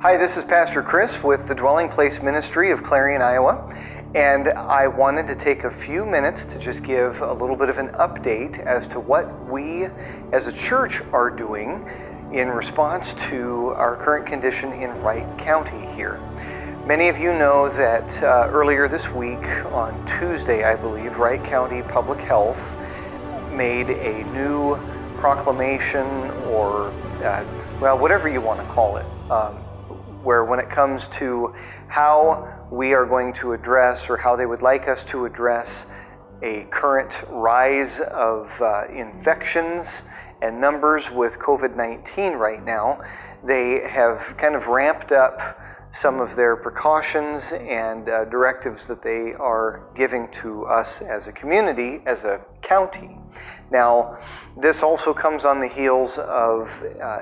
Hi, this is Pastor Chris with the Dwelling Place Ministry of Clarion, Iowa, and I wanted to take a few minutes to just give a little bit of an update as to what we as a church are doing in response to our current condition in Wright County here. Many of you know that earlier this week, on Tuesday, I believe, Wright County Public Health made a new proclamation or, whatever you want to call it, where when it comes to how we are going to address or how they would like us to address a current rise of infections and numbers with COVID-19 right now, they have kind of ramped up some of their precautions and directives that they are giving to us as a community, as a county. Now, this also comes on the heels of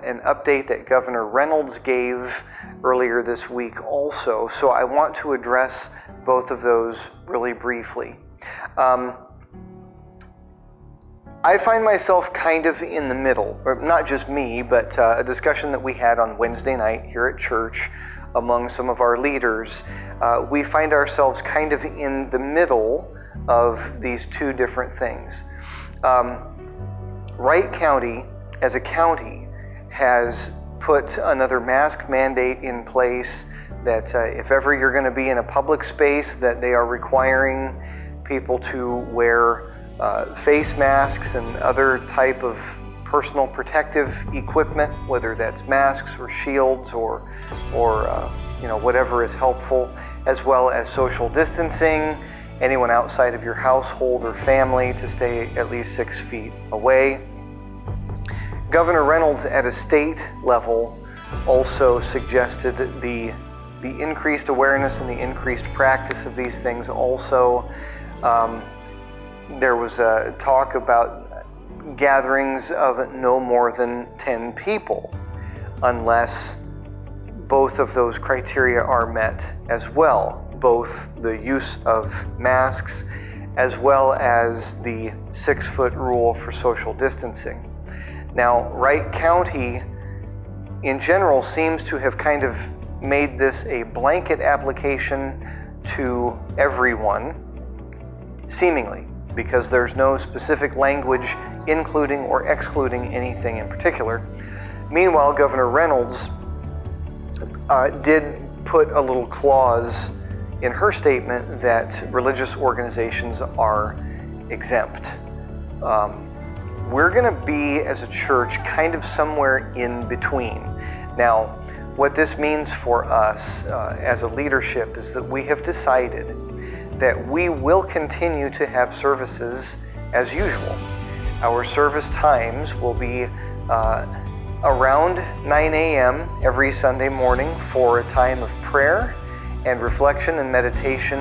an update that Governor Reynolds gave earlier this week also, so I want to address both of those really briefly. I find myself kind of in the middle, or not just me, but a discussion that we had on Wednesday night here at church among some of our leaders. We find ourselves kind of in the middle of these two different things. Wright County, as a county, has put another mask mandate in place that if ever you're going to be in a public space, that they are requiring people to wear face masks and other type of personal protective equipment, whether that's masks or shields or whatever is helpful, as well as social distancing, anyone outside of your household or family to stay at least 6 feet away. Governor Reynolds at a state level also suggested the increased awareness and the increased practice of these things also. There was a talk about gatherings of no more than 10 people, unless both of those criteria are met as well, both the use of masks as well as the 6-foot rule for social distancing. Now, Wright County in general seems to have kind of made this a blanket application to everyone, seemingly, because there's no specific language including or excluding anything in particular. Meanwhile, Governor Reynolds did put a little clause in her statement that religious organizations are exempt. We're going to be, as a church, kind of somewhere in between. Now, what this means for us as a leadership is that we have decided that we will continue to have services as usual. Our service times will be around 9 a.m. every Sunday morning for a time of prayer and reflection and meditation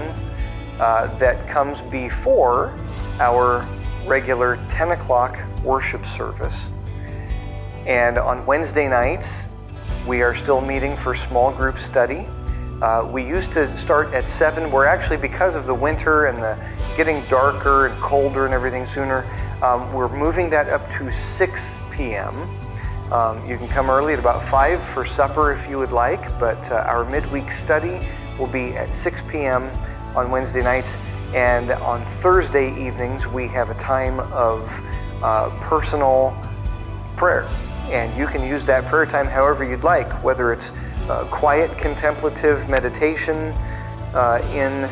that comes before our regular 10 o'clock worship service. And on Wednesday nights, we are still meeting for small group study. We used to start at 7. We're actually, because of the winter and the getting darker and colder and everything sooner, we're moving that up to 6 p.m. You can come early at about 5 for supper if you would like, but our midweek study will be at 6 p.m. on Wednesday nights. And on Thursday evenings, we have a time of personal prayer. And you can use that prayer time however you'd like, whether it's quiet contemplative meditation in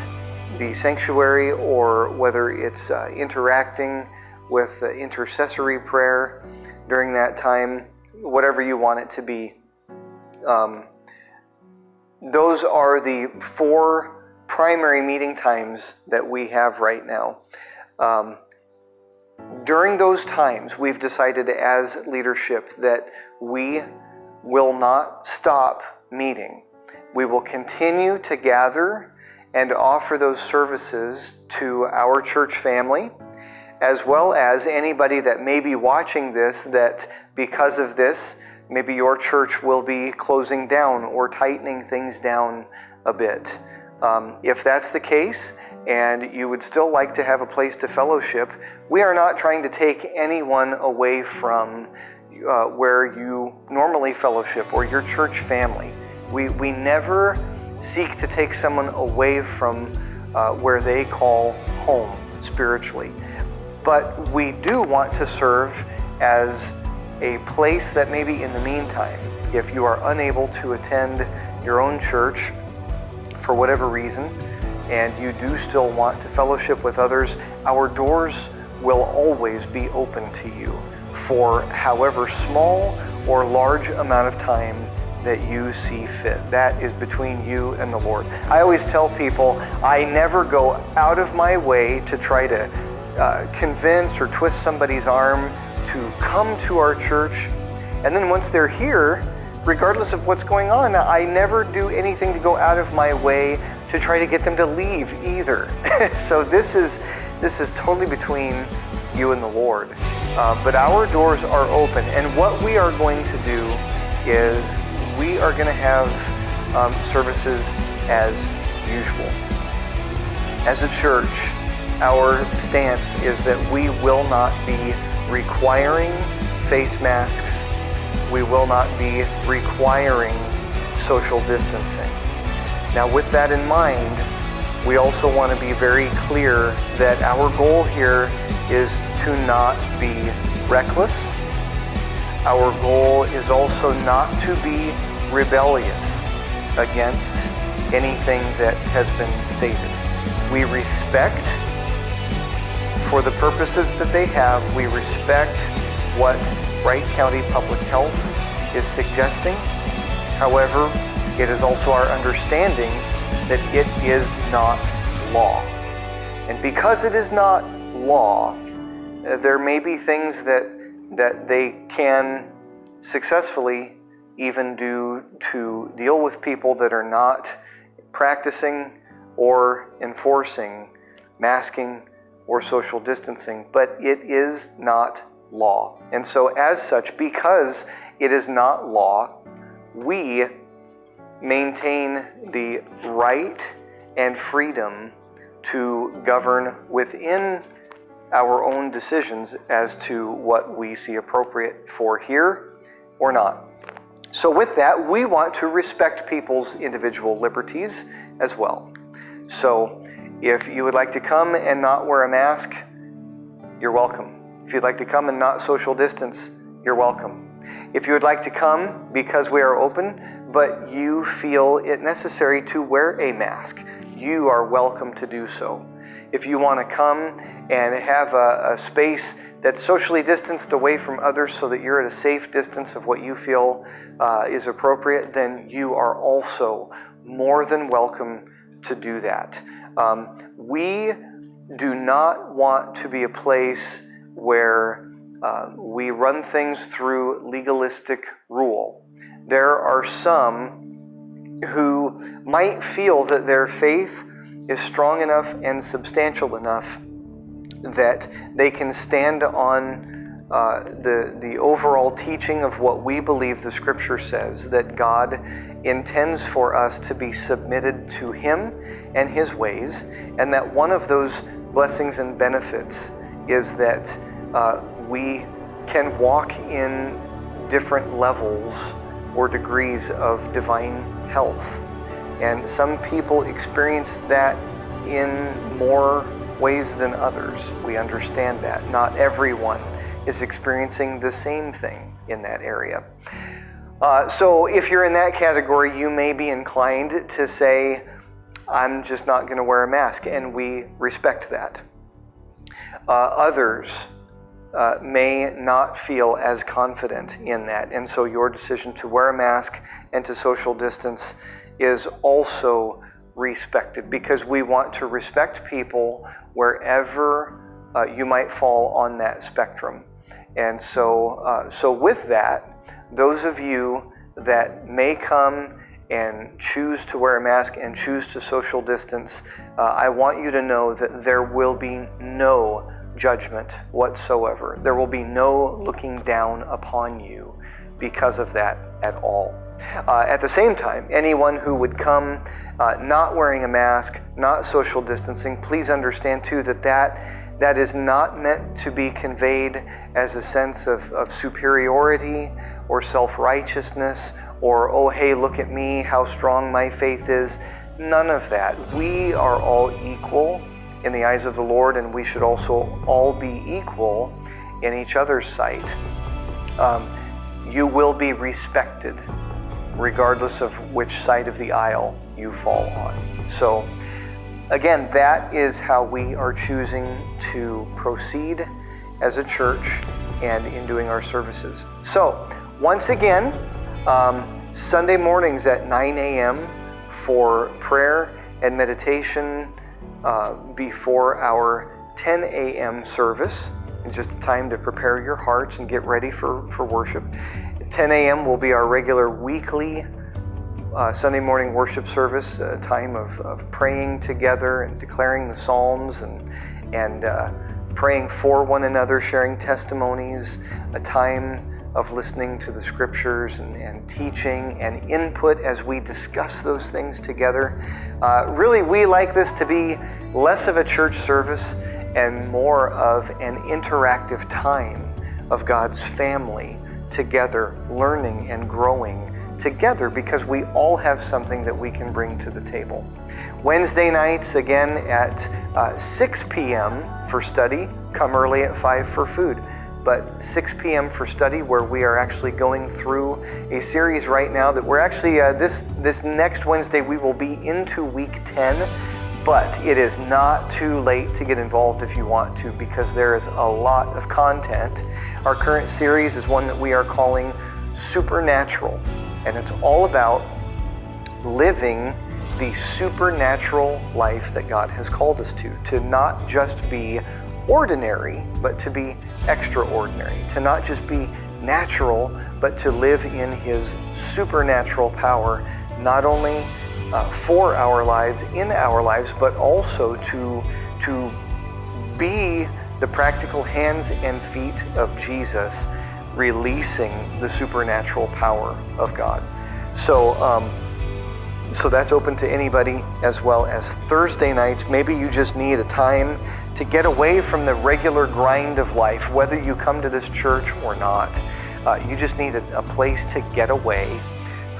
the sanctuary, or whether it's interacting with intercessory prayer during that time, whatever you want it to be. Those are the 4 primary meeting times that we have right now. During those times, we've decided as leadership that we will not stop meeting. We will continue to gather and offer those services to our church family, as well as anybody that may be watching this that because of this, maybe your church will be closing down or tightening things down a bit. If that's the case, and you would still like to have a place to fellowship, we are not trying to take anyone away from where you normally fellowship or your church family. We never seek to take someone away from where they call home spiritually. But we do want to serve as a place that maybe in the meantime, if you are unable to attend your own church for whatever reason, and you do still want to fellowship with others, our doors will always be open to you for however small or large amount of time that you see fit. That is between you and the Lord. I always tell people I never go out of my way to try to convince or twist somebody's arm to come to our church. And then once they're here, regardless of what's going on, I never do anything to go out of my way to try to get them to leave either. So this is totally between you and the Lord. But our doors are open, and what we are going to do is we are going to have services as usual. As a church, our stance is that we will not be requiring face masks. We will not be requiring social distancing. Now, with that in mind, we also want to be very clear that our goal here is to not be reckless. Our goal is also not to be rebellious against anything that has been stated. We respect, for the purposes that they have, we respect what Wright County Public Health is suggesting. However, it is also our understanding that it is not law. And because it is not law, there may be things that they can successfully even do to deal with people that are not practicing or enforcing masking or social distancing, but it is not law. And so as such, because it is not law, we maintain the right and freedom to govern within our own decisions as to what we see appropriate for here or not. So with that, we want to respect people's individual liberties as well. So if you would like to come and not wear a mask, you're welcome. If you'd like to come and not social distance, you're welcome. If you would like to come because we are open, but you feel it necessary to wear a mask, you are welcome to do so. If you want to come and have a space that's socially distanced away from others so that you're at a safe distance of what you feel is appropriate, then you are also more than welcome to do that. We do not want to be a place where we run things through legalistic rule. There are some who might feel that their faith is strong enough and substantial enough that they can stand on the overall teaching of what we believe the Scripture says, that God intends for us to be submitted to Him and His ways, and that one of those blessings and benefits is that we can walk in different levels or degrees of divine health. And some people experience that in more ways than others. We understand that. Not everyone is experiencing the same thing in that area. So if you're in that category, you may be inclined to say, I'm just not going to wear a mask, and we respect that. Others may not feel as confident in that, and so your decision to wear a mask and to social distance is also respected, because we want to respect people wherever you might fall on that spectrum. And so with that, those of you that may come and choose to wear a mask and choose to social distance, I want you to know that there will be no judgment whatsoever. There will be no looking down upon you because of that at all. At the same time, anyone who would come not wearing a mask, not social distancing, please understand too that is not meant to be conveyed as a sense of superiority or self-righteousness or, oh, hey, look at me, how strong my faith is. None of that. We are all equal in the eyes of the Lord, and we should also all be equal in each other's sight. You will be respected regardless of which side of the aisle you fall on. So again, that is how we are choosing to proceed as a church and in doing our services. So once again, Sunday mornings at 9 a.m. for prayer and meditation before our 10 a.m. service. It's just a time to prepare your hearts and get ready for worship. 10 a.m. will be our regular weekly Sunday morning worship service, a time of praying together and declaring the Psalms and praying for one another, sharing testimonies, a time of listening to the scriptures and teaching and input as we discuss those things together. Really, we like this to be less of a church service and more of an interactive time of God's family together, learning and growing together, because we all have something that we can bring to the table. Wednesday nights, again, at 6 p.m. for study. Come early at 5 for food. But 6 p.m. for study, where we are actually going through a series right now that we're actually, this next Wednesday, we will be into week 10, but it is not too late to get involved if you want to, because there is a lot of content. Our current series is one that we are calling Supernatural, and it's all about living the supernatural life that God has called us to not just be ordinary, but to be extraordinary, to not just be natural, but to live in His supernatural power, not only for our lives, in our lives, but also to be the practical hands and feet of Jesus, releasing the supernatural power of God. So that's open to anybody, as well as Thursday nights. Maybe you just need a time to get away from the regular grind of life, whether you come to this church or not. You just need a place to get away.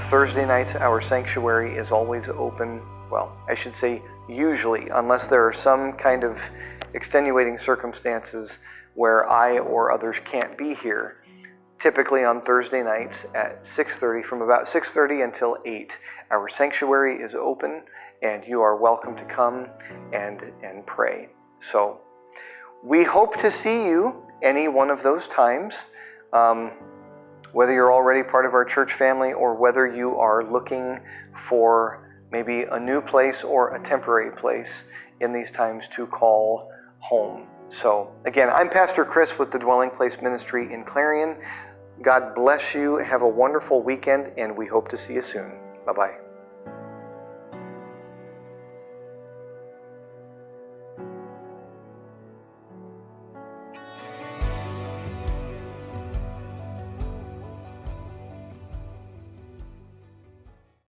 Thursday nights, our sanctuary is always open. Well, I should say usually, unless there are some kind of extenuating circumstances where I or others can't be here. Typically on Thursday nights at 6:30, from about 6:30 until 8, our sanctuary is open, and you are welcome to come and pray. So we hope to see you any one of those times, whether you're already part of our church family or whether you are looking for maybe a new place or a temporary place in these times to call home. So again, I'm Pastor Chris with the Dwelling Place Ministry in Clarion. God bless you. Have a wonderful weekend, and we hope to see you soon. Bye-bye.